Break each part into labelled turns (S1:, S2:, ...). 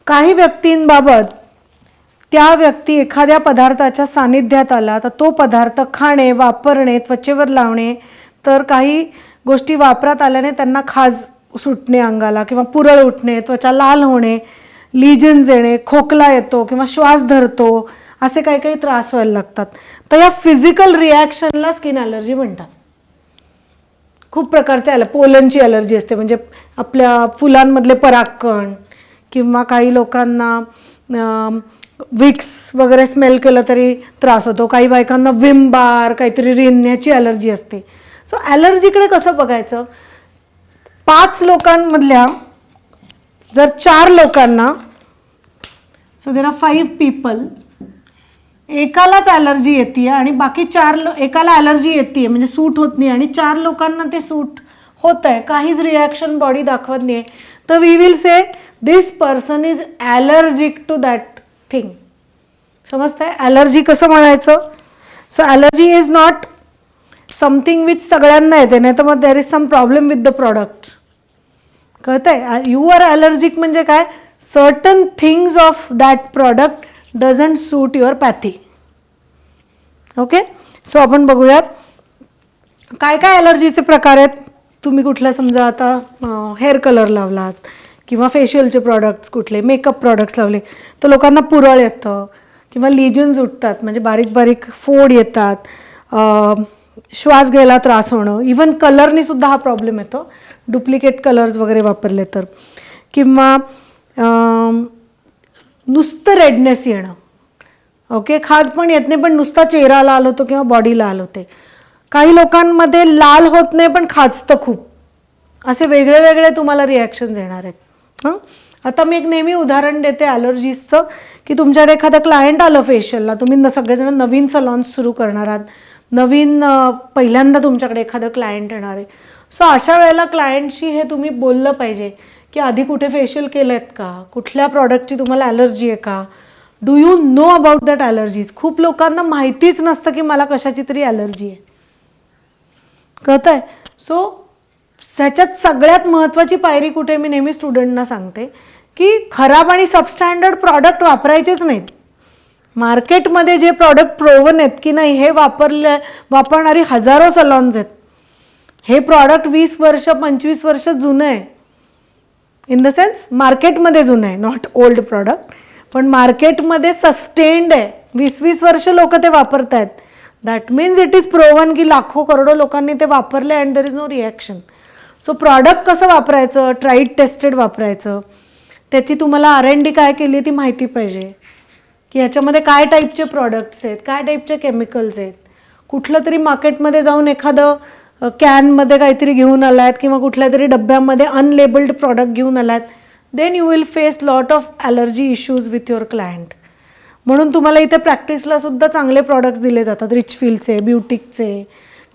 S1: काही व्यक्तींबाबत त्या व्यक्ती एखाद्या पदार्थाच्या सानिध्यात आला तर तो पदार्थ खाणे, वापरणे, त्वचेवर लावणे, तर काही गोष्टी वापरात आल्याने त्यांना खाज सुटणे अंगाला किंवा पुरळ उठणे, त्वचा लाल होणे, लिजन्स येणे, खोकला येतो किंवा श्वास धरतो, असे काही काही त्रास व्हायला लागतात. तर या फिजिकल रिॲक्शनला स्किन ॲलर्जी म्हणतात. खूप प्रकारच्या पोलनची ॲलर्जी असते, म्हणजे आपल्या फुलांमधले परागकण, किंवा काही लोकांना विक्स वगैरे स्मेल केलं तरी त्रास होतो, काही बायकांना विम बार काहीतरी रिन्याची ॲलर्जी असते. सो ॲलर्जीकडे कसं बघायचं, 5 लोकांमधल्या जर 4 लोकांना, सो देर आर 5 पीपल, एकालाच ॲलर्जी येते आणि बाकी 4 एकाला ॲलर्जी येते म्हणजे सूट होत नाही आणि 4 लोकांना ते सूट होत आहे, काहीच रिॲक्शन बॉडी दाखवत नाही आहे, तर we will say this person is allergic to that thing. समजतंय ॲलर्जी कसं म्हणायचं. So allergy is not something which सगळ्यांना येते, नाही तर मग there is some problem with the product. कळतंय. यू आर ॲलर्जिक म्हणजे काय, certain things of that product doesn't suit your pathy. Okay. So आपण बघूयात काय काय ॲलर्जीचे प्रकार आहेत. तुम्ही कुठल्या, समजा आता हेअर कलर लावलात किंवा फेशियलचे प्रॉडक्ट्स, कुठले मेकअप प्रॉडक्ट्स लावले तर लोकांना पुरळ येतं किंवा लिजन्स उठतात, म्हणजे बारीक बारीक फोड येतात, श्वास घ्यायला त्रास होणं, इवन कलरनी सुद्धा हा प्रॉब्लेम येतो, डुप्लिकेट कलर्स वगैरे वापरले तर, किंवा नुसतं रेडनेस येणं. ओके. खाज पण येत नाही पण नुसता चेहरा लाल होतो किंवा बॉडी लाल होते. काही लोकांमध्ये लाल होत नाही पण खाजतं खूप. असे वेगळे वेगळे तुम्हाला रिॲक्शन्स येणार आहेत. हां, आता मी एक नेहमी उदाहरण देते ॲलर्जीजचं, की तुमच्याकडे एखादं क्लायंट आलं फेशियलला, तुम्ही सगळेजण नवीन सलॉन्स सुरू करणार आहात, नवीन पहिल्यांदा तुमच्याकडे एखादं क्लायंट येणार आहे. सो अशा वेळेला क्लायंटशी हे तुम्ही बोललं पाहिजे की आधी कुठे फेशियल केलं आहेत का, कुठल्या प्रॉडक्टची तुम्हाला ॲलर्जी आहे का, do you know about that allergies. खूप लोकांना माहितीच नसतं की मला कशाची तरी ॲलर्जी आहे. कळतं आहे. सो ह्याच्यात सगळ्यात महत्त्वाची पायरी कुठे, मी नेहमी स्टुडंटना सांगते की खराब आणि सबस्टँडर्ड प्रॉडक्ट वापरायचेच नाहीत. मार्केटमध्ये जे प्रॉडक्ट प्रोवन आहेत की नाही हे वापरणारी हजारो सलॉन्स आहेत. हे प्रॉडक्ट 20 वर्ष 25 वर्ष जुनं आहे, इन द सेन्स मार्केटमध्ये जुनं आहे, नॉट ओल्ड प्रॉडक्ट, पण मार्केटमध्ये सस्टेन्ड आहे, 20-20 वर्ष लोक ते वापरत आहेत. That means it is proven की लाखो करोडो लोकांनी ते वापरले and there is no reaction. So product कसं वापरायचं, ट्राईड टेस्टेड वापरायचं, त्याची तुम्हाला R&D काय केली ती माहिती पाहिजे की ह्याच्यामध्ये काय टाईपचे प्रॉडक्ट्स आहेत, काय टाईपचे केमिकल्स आहेत. कुठलं तरी मार्केटमध्ये जाऊन एखादं कॅनमध्ये काहीतरी घेऊन आलात किंवा कुठल्या तरी डब्यामध्ये अनलेबल्ड प्रॉडक्ट घेऊन आलात, then you will face lot of allergy issues with your client. म्हणून तुम्हाला इथे प्रॅक्टिसला सुद्धा चांगले प्रॉडक्ट्स दिले जातात, रिचफिल्डचे, ब्युटिकचे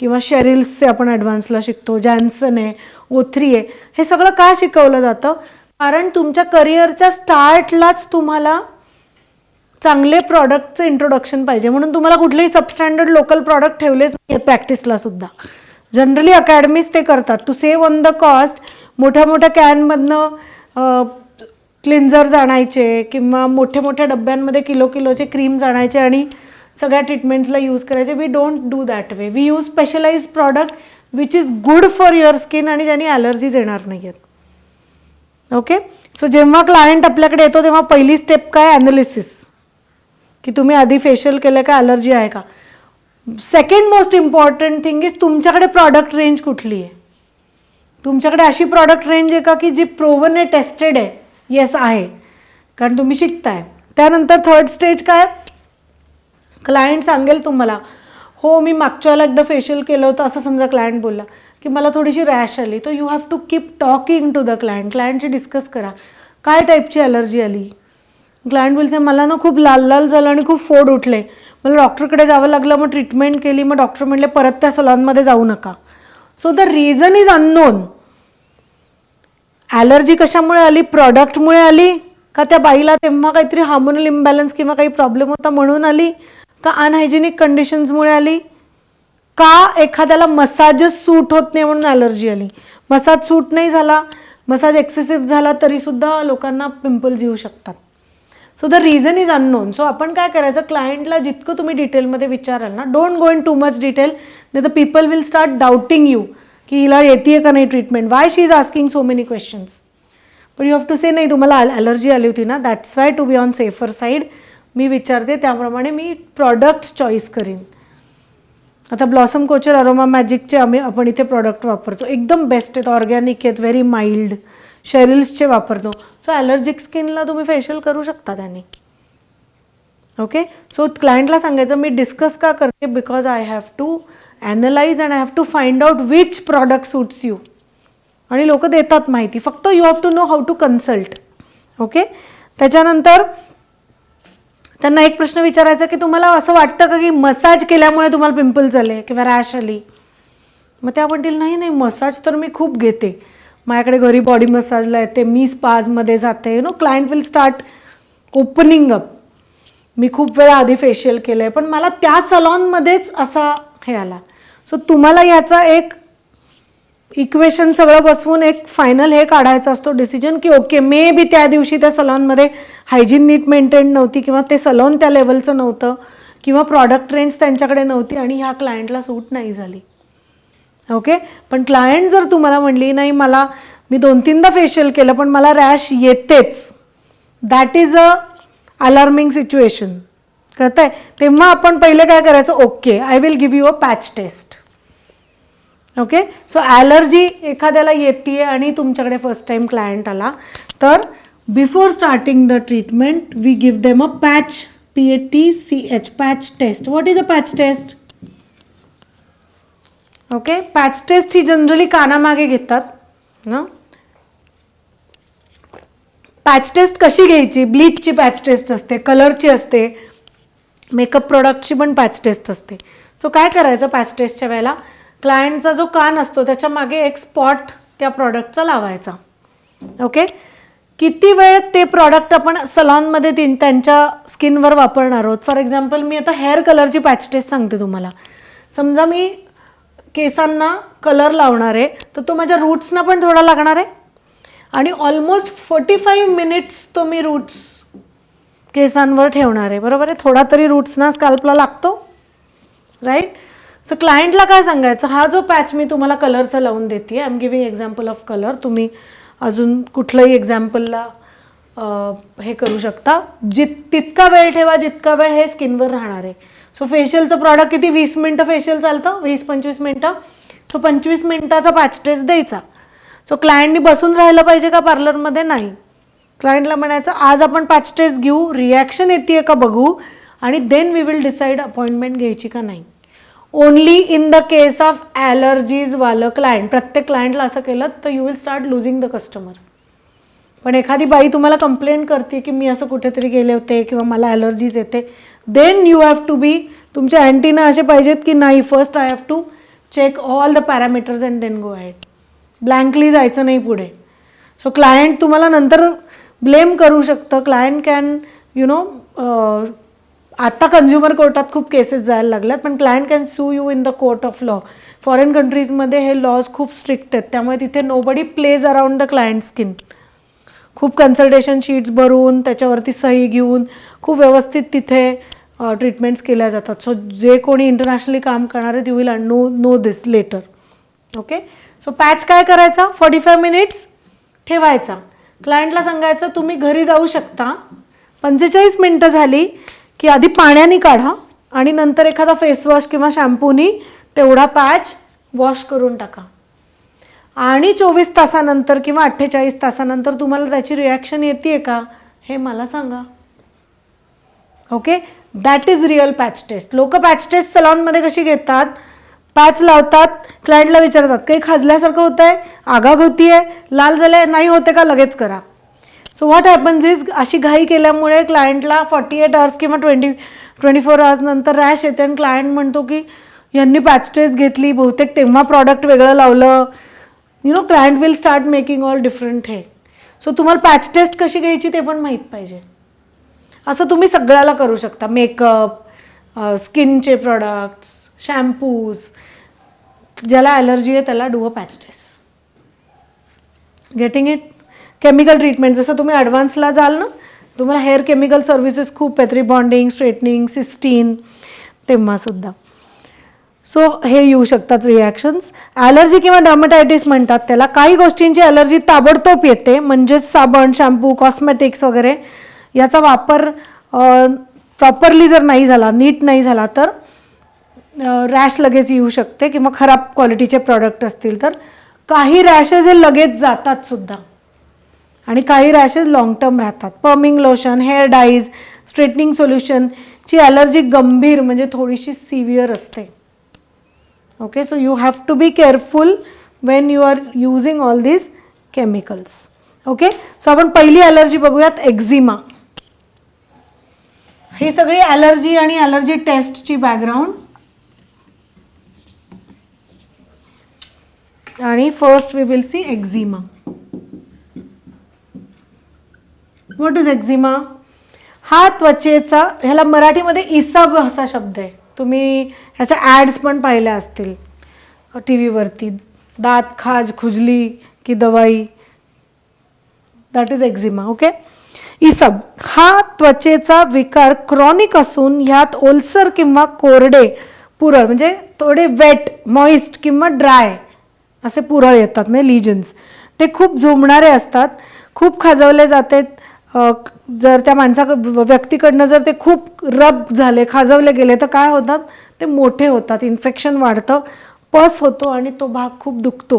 S1: किंवा शेरिल्सचे आपण ॲडव्हान्सला शिकतो, जॅन्सन आहे, O3 आहे. हे सगळं का शिकवलं जातं, कारण तुमच्या करिअरच्या स्टार्टलाच तुम्हाला चांगले प्रॉडक्टचं इंट्रोडक्शन पाहिजे. म्हणून तुम्हाला कुठलेही सबस्टँडर्ड लोकल प्रॉडक्ट ठेवलेच नाही प्रॅक्टिसला सुद्धा. जनरली अकॅडमीज ते करतात to save on the cost. मोठ्या मोठ्या कॅनमधनं क्लिन्झर्स आणायचे किंवा मोठ्या मोठ्या डब्यांमध्ये किलोचे क्रीम्स आणायचे आणि सगळ्या ट्रीटमेंट्सला यूज करायचे. We don't do that way. We use specialise product which is good for your skin आणि ज्यांनी ॲलर्जीज येणार नाही आहेत. ओके. सो जेव्हा क्लायंट आपल्याकडे येतो तेव्हा पहिली स्टेप काय, ॲनालिसिस, की तुम्ही आधी फेशियल केलं का, ॲलर्जी आहे का. Second most important thing is तुमच्याकडे प्रॉडक्ट रेंज कुठली आहे. तुमच्याकडे अशी प्रॉडक्ट रेंज आहे का की जी प्रोवन आहे, टेस्टेड आहे. येस आहे, कारण तुम्ही शिकताय. त्यानंतर थर्ड स्टेज काय, क्लायंट सांगेल तुम्हाला, हो मी मागच्या वेळेला एकदा फेशियल केलं होतं, असं समजा क्लायंट बोलला की मला थोडीशी रॅश आली, तर you have to keep talking to the client. क्लायंटशी डिस्कस करा काय टाईपची ॲलर्जी आली. क्लायंट बोलते मला ना खूप लाल लाल झालं आणि खूप फोड उठले, मला डॉक्टरकडे जावं लागलं, मग ट्रीटमेंट केली, मग डॉक्टर म्हणले परत त्या सलॉनमध्ये जाऊ नका. So the reason is unknown. Allergy कशामुळे आली, प्रॉडक्टमुळे आली का त्या बाईला तेव्हा काहीतरी हार्मोनल इम्बॅलन्स किंवा काही प्रॉब्लेम होता म्हणून आली, का अनहायजेनिक कंडिशन्समुळे आली, का एखाद्याला मसाजच सूट होत नाही म्हणून ॲलर्जी आली. मसाज सूट नाही झाला, मसाज एक्सेसिव्ह झाला तरीसुद्धा लोकांना पिंपल्स येऊ शकतात. So the reason is unknown. So आपण काय करायचं, क्लायंटला जितकं तुम्ही डिटेलमध्ये विचाराल ना, don't go in too much detail, नाही तर people will start doubting you की हिला येते का नाही treatment, why she is asking so many questions. पण यू हॅव टू से नाही तुम्हाला ॲलर्जी आली होती ना, that's why to be on safer side मी विचारते, त्याप्रमाणे मी प्रॉडक्ट्स चॉईस करीन. आता ब्लॉसम कोचर अरोमा मॅजिकचे आपण इथे प्रॉडक्ट वापरतो, एकदम बेस्ट आहेत, ऑर्गॅनिक आहेत, व्हेरी माइल्ड. शेरिल्सचे वापरतो. सो ॲलर्जिक स्किनला तुम्ही फेशियल करू शकता त्यांनी. ओके. सो क्लायंटला सांगायचं मी डिस्कस का करते, because I have to analyse and I have to find out which product suits you. आणि लोक देतात माहिती, फक्त you have to know how to consult. Okay. त्याच्यानंतर त्यांना एक प्रश्न विचारायचा की तुम्हाला असं वाटतं का की मसाज केल्यामुळे तुम्हाला पिंपल्स आले किंवा रॅश आली. मग त्या म्हणतील नाही नाही मसाज तर मी खूप घेते, माझ्याकडे घरी बॉडी मसाजला येते, मी स्पाजमध्ये जाते. You know client will start opening up. मी खूप वेळा आधी फेशियल केलं आहे पण मला त्या सलॉनमध्येच असा हे आला. सो तुम्हाला याचा एक इक्वेशन सगळं बसवून एक फायनल हे काढायचा असतो डिसिजन की ओके मे बी त्या दिवशी त्या सलॉनमध्ये हायजीन नीट मेंटेन नव्हती किंवा ते सलॉन त्या लेवलचं नव्हतं किंवा प्रॉडक्ट रेंज त्यांच्याकडे नव्हती आणि ह्या क्लायंटला सूट नाही झाली. ओके. पण क्लायंट जर तुम्हाला म्हणली नाही मी 2-3दा फेशियल केलं पण मला रॅश येतेच, that is a alarming situation. कळतंय. तेव्हा आपण पहिले काय करायचं, okay I will give you a patch test. Okay. So allergy एखाद्याला येते आणि तुमच्याकडे फर्स्ट टाइम क्लायंट आला तर before starting the treatment we give them a patch, PATCH, patch test. What is a patch test. Okay. Patch test ही generally कानामागे घेतात ना. पॅच टेस्ट कशी घ्यायची, ब्लीचची पॅच टेस्ट असते, कलरची असते, मेकअप प्रोडक्टची पण पॅच टेस्ट असते. सो काय करायचं पॅच टेस्टच्या वेळेला, क्लायंटचा जो कान असतो त्याच्या मागे एक स्पॉट त्या प्रॉडक्टचा लावायचा. ओके. किती वेळ ते प्रॉडक्ट आपण सलॉनमध्ये त्यांच्या स्किनवर वापरणार आहोत. फॉर एक्झाम्पल मी आता हेअर कलरची पॅच टेस्ट सांगते तुम्हाला. समजा मी केसांना कलर लावणार आहे तर तो माझ्या रूट्सना पण थोडा लागणार आहे आणि ऑलमोस्ट 45 मिनिट्स तो मी रूट्स केसांवर ठेवणार आहे. बरोबर आहे. थोडा तरी रूट्सना स्कॅल्पला लागतो, राईट. सो क्लायंटला काय सांगायचं, हा जो पॅच मी तुम्हाला कलरचा लावून देते, I am giving example of colour, तुम्ही अजून कुठलंही एक्झाम्पलला हे करू शकता. तितका वेळ ठेवा जितका वेळ हे स्किनवर राहणार आहे. सो फेशियलचं प्रॉडक्ट किती 20 मिनटं फेशियल चालतं, 20-25 मिनटं. सो 25 मिनटाचा पॅच टेस्ट द्यायचा. सो क्लायंटनी बसून राहिलं पाहिजे का पार्लरमध्ये, नाही. क्लायंटला म्हणायचं आज आपण पॅच टेस्ट घेऊ, रिॲक्शन येते का बघू आणि then we will decide appointment घ्यायची का नाही. Only in the case of ॲलर्जीजवालं क्लायंट. प्रत्येक क्लायंटला असं केलं तर you will start losing the customer. पण एखादी बाई तुम्हाला कंप्लेंट करते की मी असं कुठेतरी गेले होते किंवा मला ॲलर्जीज येते, then you have to be, तुमचे अँटीना असे पाहिजेत की नाही first I have to check all the parameters and then go ahead. Blankly जायचं नाही पुढे. सो क्लायंट तुम्हाला नंतर ब्लेम करू शकतं. क्लायंट कॅन यु नो, आता कन्झ्युमर कोर्टात खूप केसेस जायला लागल्यात पण client can sue you in the court of law. Foreign कंट्रीजमध्ये हे लॉज खूप स्ट्रिक्ट आहेत, त्यामुळे तिथे nobody plays around the client skin. खूप कन्सल्टेशन शीट्स भरून त्याच्यावरती सही घेऊन खूप व्यवस्थित तिथे ट्रीटमेंट्स केल्या जातात. सो जे कोणी इंटरनॅशनली काम करणार आहेत you will know this letter. Okay. So patch काय करायचा, 45 मिनिट्स ठेवायचा. क्लायंटला सांगायचं तुम्ही घरी जाऊ शकता, 45 मिनटं झाली की आधी पाण्याने काढा आणि नंतर एखादा फेसवॉश किंवा शॅम्पूनी तेवढा पॅच वॉश करून टाका आणि 24 तासानंतर किंवा 48 तासानंतर तुम्हाला त्याची रिॲक्शन येते का हे मला सांगा. Okay. That is real patch test. लोक पॅच टेस्ट सलॉनमध्ये कशी घेतात, पॅच लावतात, क्लायंटला विचारतात काही खाजल्यासारखं होतं आहे, आगाग होती आहे, लाल झालं नाही होते का, लगेच करा. सो व्हॉट हॅपन्स इज अशी घाई केल्यामुळे क्लायंटला 48 आवर्स किंवा 24 आवर्स नंतर रॅश येते आणि क्लायंट म्हणतो की यांनी पॅच टेस्ट घेतली बहुतेक तेव्हा प्रॉडक्ट वेगळं लावलं. U know client will start making all different हे. सो तुम्हाला पॅच टेस्ट कशी घ्यायची ते पण माहीत पाहिजे. असं तुम्ही सगळ्याला करू शकता. मेकअप, स्किनचे प्रोडक्ट्स, शॅम्पूज, ज्याला ॲलर्जी आहे त्याला do a patch test. Getting it. Chemical treatment, जसं तुम्ही ॲडव्हान्सला जाल ना, तुम्हाला हेअर केमिकल सर्व्हिसेस खूप आहेत, रिबॉन्डिंग, स्ट्रेटनिंग, सिस्टीन, तेव्हासुद्धा. सो हे येऊ शकतात रिॲक्शन्स. ॲलर्जी किंवा डर्मटायटिस म्हणतात त्याला. काही गोष्टींची ॲलर्जी ताबडतोब येते, म्हणजेच साबण, शॅम्पू, कॉस्मेटिक्स वगैरे याचा वापर प्रॉपरली जर नाही झाला, नीट नाही झाला, तर रॅश लगेच येऊ शकते, किंवा खराब क्वालिटीचे प्रॉडक्ट असतील तर. काही रॅशेस हे लगेच जातात सुद्धा, आणि काही रॅशेस लॉंग टर्म राहतात. Perming lotion, hair dyes, straightening सोल्युशनची ॲलर्जी गंभीर म्हणजे थोडीशी सिव्हिअर असते. Okay, so you have to be careful when you are using all these chemicals. Okay, so आपण पहिली ॲलर्जी बघूयात, एक्झिमा. ही सगळी ॲलर्जी आणि ॲलर्जी टेस्टची बॅकग्राऊंड. आणि first we will see eczema. What is eczema? हा त्वचेचा, ह्याला मराठीमध्ये इसब असा शब्द आहे. तुम्ही ह्याच्या ॲड्स पण पाहिल्या असतील टी व्हीवरती. दात खाज, खुजली की दवाई, दॅट इज एक्झिमा. ओके, इसब हा त्वचेचा विकार क्रॉनिक असून ह्यात ओलसर किंवा कोरडे पुरळ, म्हणजे थोडे वेट, मॉइस्ट किंवा ड्राय असे पुरळ येतात, म्हणजे लिजन्स. ते खूप झोंबणारे असतात, खूप खाजवले जाते. जर त्या व्यक्तीकडनं जर ते खूप रब झाले, खाजवले गेले, तर काय होतात, ते मोठे होतात, इन्फेक्शन वाढतं, पस होतो आणि तो भाग खूप दुखतो.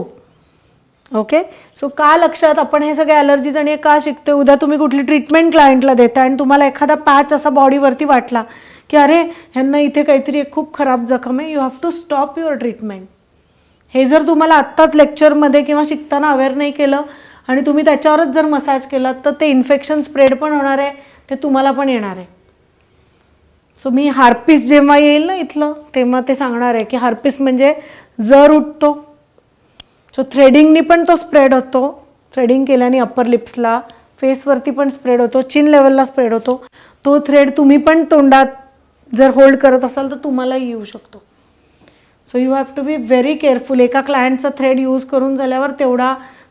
S1: ओके, सो का लक्षात, आपण हे सगळे ॲलर्जीज आणि का शिकतोय. उद्या तुम्ही कुठली ट्रीटमेंट क्लायंटला देता आणि तुम्हाला एखादा पॅच असा बॉडीवरती वाटला की अरे ह्यांना इथे काहीतरी एक खूप खराब जखम आहे, you have to stop your treatment. हे जर तुम्हाला आत्ताच लेक्चरमध्ये किंवा शिकताना अवेअर नाही केलं आणि तुम्ही त्याच्यावरच जर मसाज केलात, तर ते इन्फेक्शन स्प्रेड पण होणार आहे, ते तुम्हाला पण येणार आहे. सो मी हार्पिस जेव्हा येईल ना इथलं, तेव्हा ते सांगणार आहे की हार्पिस म्हणजे जर उठतो. सो थ्रेडिंगनी पण तो स्प्रेड होतो. थ्रेडिंग केल्याने अप्पर लिप्सला, फेसवरती पण स्प्रेड होतो, चिन लेवलला स्प्रेड होतो. तो थ्रेड तुम्ही पण तोंडात जर होल्ड करत असाल तर तुम्हालाही येऊ शकतो. So you have to be very careful. एका क्लायंटचा थ्रेड यूज करून झाल्यावर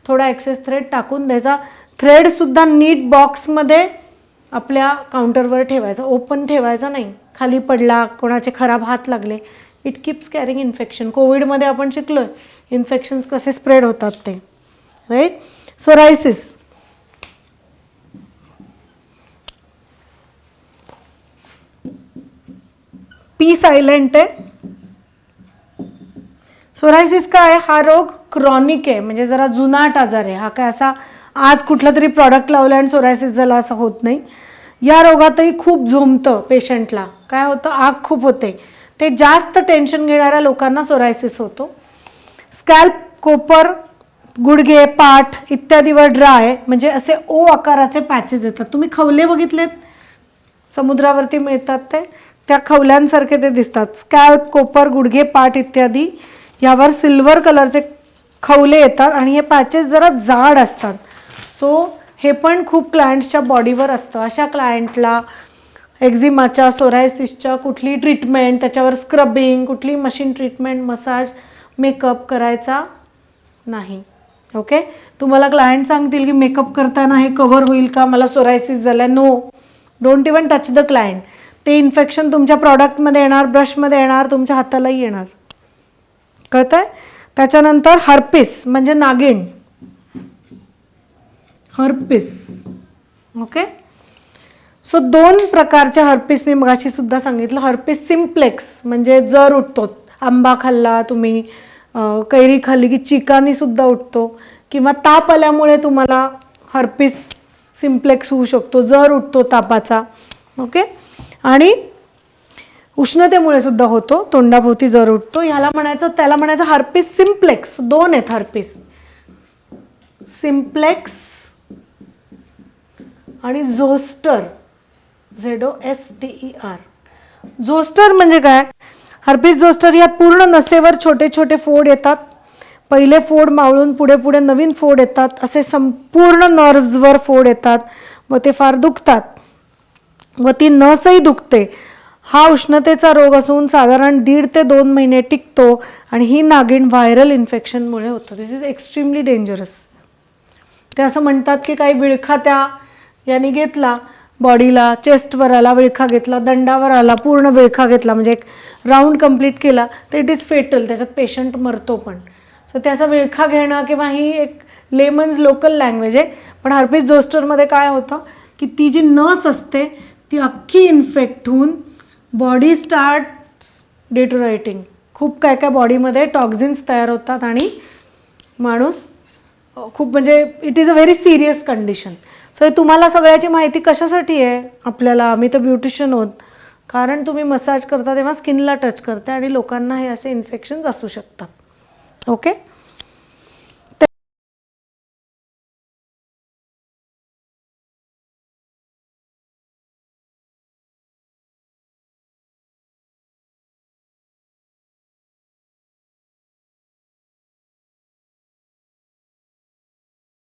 S1: थोडा एक्सेस थ्रेड टाकून द्यायचा. थ्रेडसुद्धा नीट बॉक्समध्ये आपल्या काउंटरवर ठेवायचा, ओपन ठेवायचा नाही. खाली पडला, कोणाचे खराब हात लागले, इट कीप्स कॅरिंग इन्फेक्शन. कोविडमध्ये आपण शिकलोय इन्फेक्शन्स कसे स्प्रेड होतात ते, राईट. सोरायसिस, पी सायलेंट आहे. सोरायसिस काय, हा रोग क्रॉनिक आहे, म्हणजे जरा जुनाट आजार आहे. हा काय असा आज कुठलं तरी प्रॉडक्ट लावलं आणि सोरायसिस झाला असं होत नाही. या रोगातही खूप झोंबतं पेशंटला. काय होतं, आग खूप होते. ते जास्त टेन्शन घेणाऱ्या लोकांना सोरायसिस होतो. स्कॅल्प, कोपर, गुडघे, पाठ इत्यादीवर ड्राय, म्हणजे असे ओ आकाराचे पॅचेस येतात. तुम्ही खवले बघितलेत, समुद्रावरती मिळतात ते, त्या खवल्यांसारखे ते दिसतात. स्कॅल्प, कोपर, गुडघे, पाठ इत्यादी यावर सिल्वर कलरचे खवले येतात आणि हे पॅचेस जरा जाड असतात. सो हे पण खूप क्लायंट्सच्या बॉडीवर असतं. अशा क्लायंटला एक्झिमाच्या, सोरायसिसच्या कुठली ट्रीटमेंट, त्याच्यावर स्क्रबिंग, कुठली मशीन ट्रीटमेंट, मसाज, मेकअप करायचा नाही. ओके, तुम्हाला क्लायंट सांगतील की मेकअप करताना हे कव्हर होईल का, मला सोरायसिस झाला. No, don't even touch the client. ते इन्फेक्शन तुमच्या प्रॉडक्टमध्ये येणार, ब्रशमध्ये येणार, तुमच्या हातालाही येणार. कळत आहे. त्याच्यानंतर हर्पिस म्हणजे नागिण, हर्पिस. ओके, सो 2 प्रकारच्या हर्पिस मी मगाशी सुद्धा सांगितलं. हर्पिस सिम्प्लेक्स म्हणजे जर उठतो, आंबा खाल्ला तुम्ही, कैरी खाल्ली की चिकानी सुद्धा उठतो, किंवा ताप आल्यामुळे तुम्हाला हर्पिस सिम्प्लेक्स होऊ शकतो, जर उठतो तापाचा. ओके, आणि उष्णतेमुळे सुद्धा होतो, तोंडाभोवती जर उठतो. त्याला म्हणायचं हर्पिस सिम्प्लेक्स. 2 आहेत हर्पिस, सिम्प्लेक्स आणि झोस्टर, ZOSTER. झोस्टर म्हणजे काय, हर्पिस झोस्टर यात पूर्ण नसेवर छोटे छोटे फोड येतात. पहिले फोड मावळून पुढे पुढे नवीन फोड येतात. असे संपूर्ण नर्व्सवर फोड येतात व ते फार दुखतात व ती नसही दुखते. हा उष्णतेचा रोग असून साधारण 1.5 ते 2 महिने टिकतो आणि ही नागिण व्हायरल इन्फेक्शनमुळे होतो. दिस इज एक्स्ट्रीमली डेंजरस. ते असं म्हणतात की काही विळखा त्या याने घेतला बॉडीला, चेस्टवर आला विळखा घेतला, दंडावर आला पूर्ण विळखा घेतला, म्हणजे एक राऊंड कंप्लीट केला तर इट इज फेटल, त्याच्यात पेशंट मरतो पण. सो त्याचा विळखा घेणं किंवा ही एक लेमन्स लोकल लँग्वेज आहे. पण हर्पिस झोस्टरमध्ये काय होतं की ती जी नस असते ती अख्खी इन्फेक्ट होऊन बॉडी स्टार्ट डिटोरेटिंग, खूप काय काय बॉडीमध्ये टॉक्झिन्स तयार होतात आणि माणूस खूप म्हणजे it is a very serious condition. So हे तुम्हाला सगळ्याची माहिती कशासाठी आहे आपल्याला, आम्ही तर ब्युटिशियन आहोत, कारण तुम्ही मसाज करता तेव्हा स्किनला टच करते आणि लोकांना हे असे इन्फेक्शन्स असू शकतात. ओके.